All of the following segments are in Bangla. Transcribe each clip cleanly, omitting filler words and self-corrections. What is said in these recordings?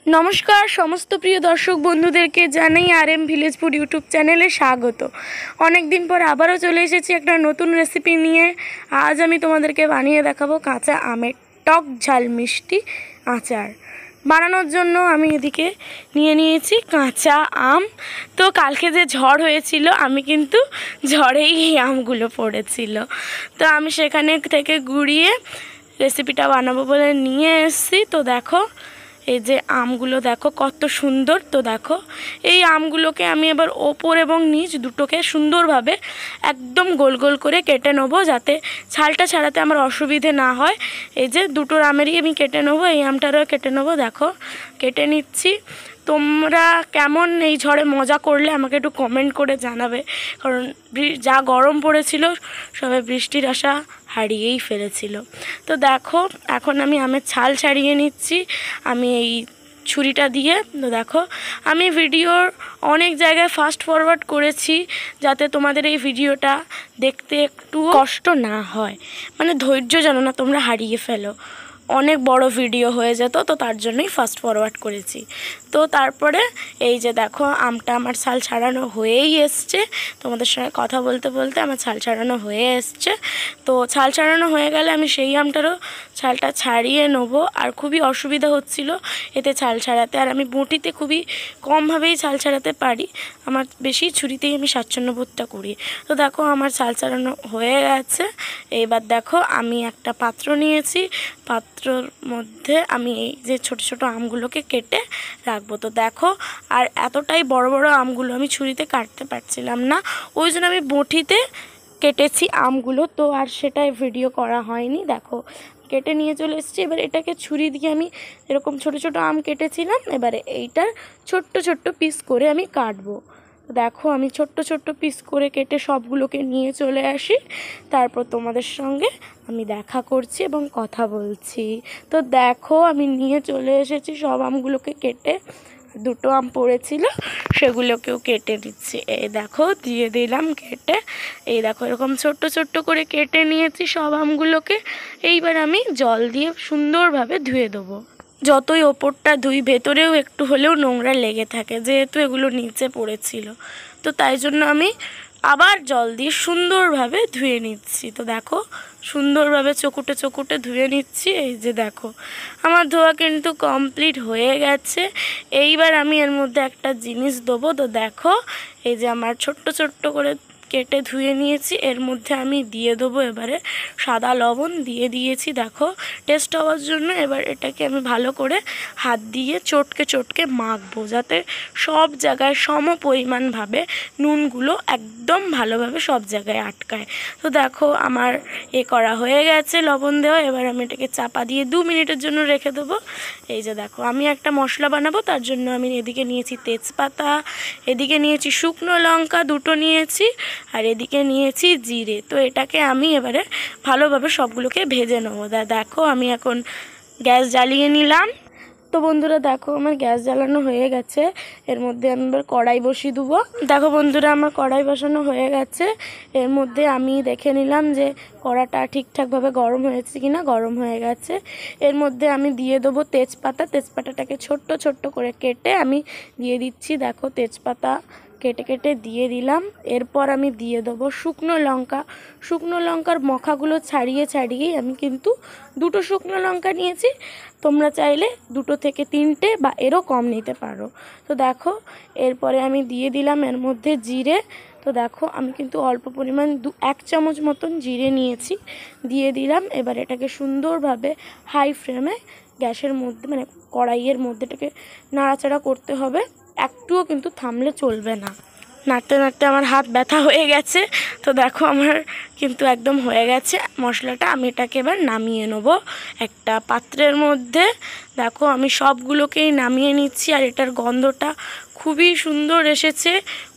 নমস্কার সমস্ত প্রিয় দর্শক বন্ধুদেরকে জানাই RM ভিলেজ ফুড ইউটিউব চ্যানেলে স্বাগত। অনেক দিন পর আবারও চলে এসেছি একটা নতুন রেসিপি নিয়ে। আজ আমি তোমাদেরকে বানিয়ে দেখাবো কাঁচা আমের টক ঝাল মিষ্টি আচার। বানানোর জন্য আমি এদিকে নিয়ে নিয়েছি কাঁচা আম। তো কালকে যে ঝড় হয়েছিল আমি কিন্তু ঝড়েই এই আমগুলো পড়েছিল, তো আমি সেখানে থেকে গুঁড়িয়ে রেসিপিটা বানাবো বলে নিয়ে এসেছি। তো দেখো এই যে আমগুলো দেখো কত সুন্দর। তো দেখো এই আমগুলোকে আমি এবার ওপর এবং নিচ দুটোকে সুন্দরভাবে একদম গোল গোল করে কেটে নেবো, যাতে ছালটা ছাড়াতে আমার অসুবিধে না হয়। এই যে দুটো আমেরই আমি কেটে নেবো, এই আমটারও কেটে নেবো। দেখো কেটে নিচ্ছি। তোমরা কেমন এই ঝড়ে মজা করলে আমাকে একটু কমেন্ট করে জানাবে, কারণ যা গরম পড়েছিল সবাই বৃষ্টির আশা হারিয়েই ফেলেছিল। তো দেখো এখন আমি আমের ছাল ছাড়িয়ে নিচ্ছি আমি এই ছুরিটা দিয়ে। তো দেখো আমি ভিডিওর অনেক জায়গায় ফাস্ট ফরওয়ার্ড করেছি যাতে তোমাদের এই ভিডিওটা দেখতে একটু কষ্ট না হয়, মানে ধৈর্য যেন না তোমরা হারিয়ে ফেলো। অনেক বড় ভিডিও হয়ে যেত, তো তার জন্যই ফাস্ট ফরওয়ার্ড করেছি। তো তারপরে এই যে দেখো আমটা আমার ছাল ছাড়ানো হয়েই এসছে। তোমাদের সঙ্গে কথা বলতে বলতে আমার ছাল ছাড়ানো হয়ে এসছে। তো ছাল ছাড়ানো হয়ে গেলে আমি সেই আমটারও ছালটা ছাড়িয়ে নেবো। আর খুবই অসুবিধা হচ্ছিল এতে ছাল ছাড়াতে, আর আমি বঁটিতে খুবই কমভাবেই ছাল ছাড়াতে পারি, আমার বেশি ছুরিতেই আমি স্বাচ্ছন্দ্য বোধটা করি। তো দেখো আমার ছাল ছাড়ানো হয়ে গেছে। এইবার দেখো আমি একটা পাত্র নিয়েছি, পাত্রর মধ্যে আমি এই যে ছোট ছোট আমগুলোকে কেটে রাখবো। তো দেখো আর এতটাই বড় বড় আমগুলো আমি ছুরিতে কাটতে পারছিলাম না, ওই জন্য আমি বঁটিতে কেটেছি আমগুলো। তো আর সেটাই ভিডিও করা হয়নি। দেখো কেটে নিয়ে চলে এসেছি। এবার এটাকে ছুরি দিয়ে আমি এরকম ছোট ছোট আম কেটেছিলাম, এবারে এইটার ছোট্ট ছোট্ট পিস করে আমি কাটবো। দেখো আমি ছোট্ট ছোট্ট পিস করে কেটে সবগুলোকে নিয়ে চলে আসি, তারপর তোমাদের সঙ্গে আমি দেখা করছি এবং কথা বলছি। তো দেখো আমি নিয়ে চলে এসেছি সব আমগুলোকে কেটে, দুটো আম পড়েছিল সেগুলোকেও কেটে দিচ্ছি। এই দেখো দিয়ে দিলাম কেটে। এই দেখো এরকম ছোট্ট ছোট্ট করে কেটে নিয়েছি সব আমগুলোকে। এইবার আমি জল দিয়ে সুন্দরভাবে ধুয়ে দেবো। যতই ওপরটা ধুই ভেতরেও একটু হলেও নোংরা লেগে থাকে, যেহেতু এগুলো নিচে পড়েছিল। তো তাই জন্য আমি আবার জল দিয়ে সুন্দরভাবে ধুয়ে নিচ্ছি। তো দেখো সুন্দরভাবে চকুটে চকুটে ধুয়ে নিচ্ছি। এই যে দেখো আমার ধোয়া কিন্তু কমপ্লিট হয়ে গেছে। এইবার আমি এর মধ্যে একটা জিনিস দেবো। তো দেখো এই যে আমার ছোট্ট ছোট্ট করে কেটে ধুয়ে নিয়েছি, এর মধ্যে আমি দিয়ে দেবো এবারে সাদা লবণ দিয়ে দিয়েছি দেখো টেস্ট হওয়ার জন্য। এবার এটাকে আমি ভালো করে হাত দিয়ে চটকে চটকে মাখবো, যাতে সব জায়গায় সম পরিমাণভাবে নুনগুলো একদম ভালোভাবে সব জায়গায় আটকায়। তো দেখো আমার করা হয়ে গেছে লবণ দেওয়া। এবার আমি এটাকে চাপা দিয়ে 2 মিনিটের জন্য রেখে দেবো। এই যে দেখো আমি একটা মশলা বানাবো, তার জন্য আমি এদিকে নিয়েছি তেজপাতা, এদিকে নিয়েছি শুকনো লঙ্কা দুটো নিয়েছি, আর এদিকে নিয়েছি জিরে। তো এটাকে আমি এবারে ভালোভাবে সবগুলোকে ভেজে নেবো। দেখো আমি এখন গ্যাস জ্বালিয়ে নিলাম। তো বন্ধুরা দেখো আমার গ্যাস জ্বালানো হয়ে গেছে, এর মধ্যে আমি এবার কড়াই বসিয়ে দেবো। দেখো বন্ধুরা আমার কড়াই বসানো হয়ে গেছে। এর মধ্যে আমি দেখে নিলাম যে কড়াটা ঠিকঠাকভাবে গরম হয়েছে কিনা। গরম হয়ে গেছে। এর মধ্যে আমি দিয়ে দেবো তেজপাতা। তেজপাতাটাকে ছোট্ট ছোট্ট করে কেটে আমি দিয়ে দিচ্ছি। দেখো তেজপাতা কেটে কেটে দিয়ে দিলাম। এরপর আমি দিয়ে দেবো শুকনো লঙ্কা। শুকনো লঙ্কার মখাগুলো ছাড়িয়ে ছাড়িয়েই আমি কিন্তু দুটো শুকনো লঙ্কা নিয়েছি, তোমরা চাইলে 2 থেকে 3টে বা এরও কম নিতে পারো। তো দেখো এরপরে আমি দিয়ে দিলাম এর মধ্যে জিরে। তো দেখো আমি কিন্তু অল্প পরিমাণ 1 চামচ মতন জিরে নিয়েছি, দিয়ে দিলাম। এবার এটাকে সুন্দরভাবে হাই ফ্লেমে গ্যাসের মধ্যে মানে কড়াইয়ের মধ্যে এটাকে নাড়াচাড়া করতে হবে, একটুও কিন্তু থামলে চলবে না। নাড়তে নাড়তে আমার হাত ব্যথা হয়ে গেছে। তো দেখো আমার কিন্তু একদম হয়ে গেছে মশলাটা। আমি এটাকে এবার নামিয়ে নেব একটা পাত্রের মধ্যে। দেখো আমি সবগুলোকেই নামিয়ে নিচ্ছি, আর এটার গন্ধটা খুবই সুন্দর এসেছে,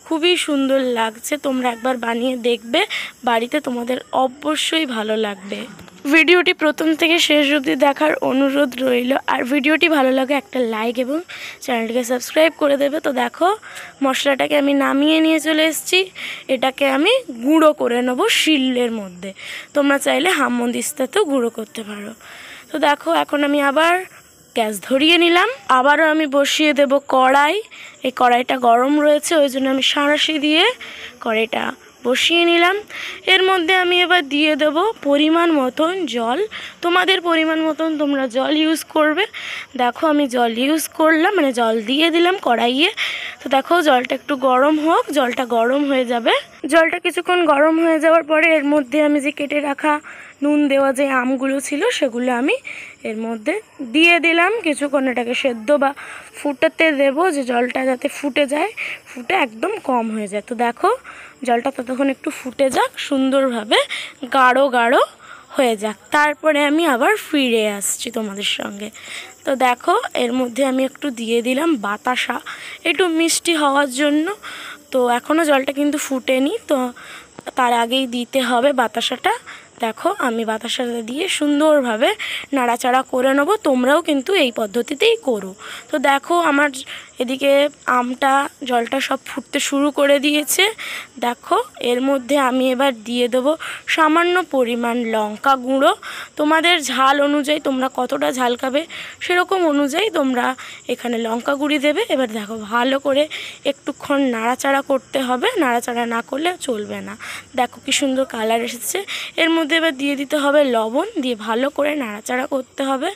খুবই সুন্দর লাগছে। তোমরা একবার বানিয়ে দেখবে বাড়িতে, তোমাদের অবশ্যই ভালো লাগবে। ভিডিওটি প্রথম থেকে শেষ অবধি দেখার অনুরোধ রইল, আর ভিডিওটি ভালো লাগে একটা লাইক এবং চ্যানেলটিকে সাবস্ক্রাইব করে দেবে। তো দেখো মশলাটাকে আমি নামিয়ে নিয়ে চলে এসেছি। এটাকে আমি গুঁড়ো করে নেব শিলের মধ্যে, তোমরা চাইলে হামন্দিস্তাতেও গুঁড়ো করতে পারো। তো দেখো এখন আমি আবার গ্যাস ধরিয়ে নিলাম। আবারও আমি বসিয়ে দেব কড়াই। এই কড়াইটা গরম রয়েছে, ওই জন্য আমি সাঁড়াশি দিয়ে কড়াইটা বসিয়ে নিলাম। এর মধ্যে আমি এবার দিয়ে দেব পরিমাণ মতন জল। তোমাদের পরিমাণ মতন তোমরা জল ইউজ করবে। দেখো আমি জল ইউজ করলাম, মানে জল দিয়ে দিলাম কড়াইয়ে। তো দেখো জলটা একটু গরম হোক, জলটা গরম হয়ে যাবে। জলটা কিছুক্ষণ গরম হয়ে যাওয়ার পরে এর মধ্যে আমি যে কেটে রাখা নুন দেওয়া যে আমগুলো ছিল সেগুলো আমি এর মধ্যে দিয়ে দিলাম। কিছুক্ষণ এটাকে সেদ্ধ বা ফুটাতে দেব, যে জলটা যাতে ফুটে যায়, ফুটে একদম কম হয়ে যায়। তো দেখো জলটা ততক্ষণ একটু ফুটে যাক, সুন্দরভাবে গাঢ় গাঢ় হয়ে যাক, তারপরে আমি আবার ফিরে আসছি তোমাদের সঙ্গে। তো দেখো এর মধ্যে আমি একটু দিয়ে দিলাম বাতাসা, একটু মিষ্টি হওয়ার জন্য। তো এখনও জলটা কিন্তু ফুটেনি, তো তার আগেই দিতে হবে বাতাসাটা। দেখো আমি বাতাসাটা দিয়ে সুন্দরভাবে নাড়াচাড়া করে নেব। তোমরাও কিন্তু এই পদ্ধতিতেই করো। তো দেখো আমার এদিকে আমটা জলটা সব ফুটতে শুরু করে দিয়েছে। দেখো এর মধ্যে আমি এবার দিয়ে দেবো সামান্য পরিমাণ লঙ্কা গুঁড়ো। তোমাদের ঝাল অনুযায়ী তোমরা কতটা ঝাল খাবে সেরকম অনুযায়ী তোমরা এখানে লঙ্কা গুঁড়ি দেবে। এবার দেখো ভালো করে একটুক্ষণ নাড়াচাড়া করতে হবে, নাড়াচাড়া না করলে চলবে না। দেখো কি সুন্দর কালার এসেছে। এর মধ্যে এবার দিয়ে দিতে হবে লবণ, দিয়ে ভালো করে নাড়াচাড়া করতে হবে।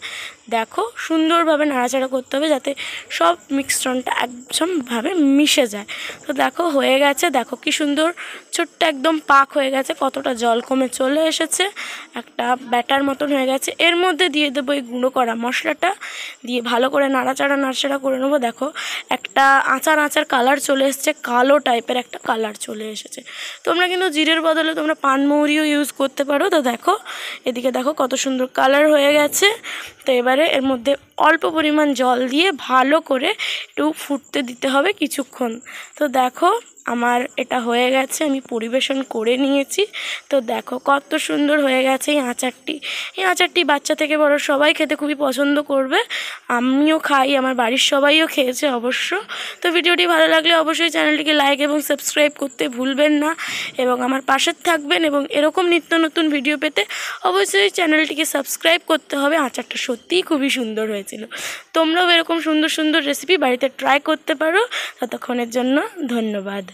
দেখো সুন্দরভাবে নাড়াচাড়া করতে হবে যাতে সব মিশ্রণটা একদমভাবে মিশে যায়। তো দেখো হয়ে গেছে, দেখো কি সুন্দর ছোট্ট একদম পাক হয়ে গেছে, কতটা জল কমে চলে এসেছে, একটা ব্যাটার মতন হয়ে গেছে। এর মধ্যে দিয়ে দেবো এই গুঁড়ো করা মশলাটা, দিয়ে ভালো করে নাড়াচাড়া করে নেবো। দেখো একটা আচার আচার কালার চলে এসেছে, কালো টাইপের একটা কালার চলে এসেছে। তোমরা কিন্তু জিরের বদলে তোমরা পানমৌরিও ইউজ করতে পারো। তো দেখো এদিকে দেখো কত সুন্দর কালার হয়ে গেছে। তো এবারে এর মধ্যে অল্প পরিমাণ জল দিয়ে ভালো করে একটু ফুটতে দিতে হবে কিছুক্ষণ। তো দেখো আমার এটা হয়ে গেছে, আমি পরিবেশন করে নিয়েছি। তো দেখো কত সুন্দর হয়ে গেছে এই আচারটি। এই আচারটি বাচ্চা থেকে বড় সবাই খেতে খুবই পছন্দ করবে। আমিও খাই, আমার বাড়ির সবাইও খেয়েছে অবশ্য। তো ভিডিওটি ভালো লাগলে অবশ্যই চ্যানেলটিকে লাইক এবং সাবস্ক্রাইব করতে ভুলবেন না, এবং আমার পাশে থাকবেন। এবং এরকম নিত্য নতুন ভিডিও পেতে অবশ্যই চ্যানেলটিকে সাবস্ক্রাইব করতে হবে। আচারটা সত্যিই খুবই সুন্দর হয়েছিল। তোমরাও এরকম সুন্দর সুন্দর রেসিপি বাড়িতে ট্রাই করতে পারো। ততক্ষণের জন্য ধন্যবাদ।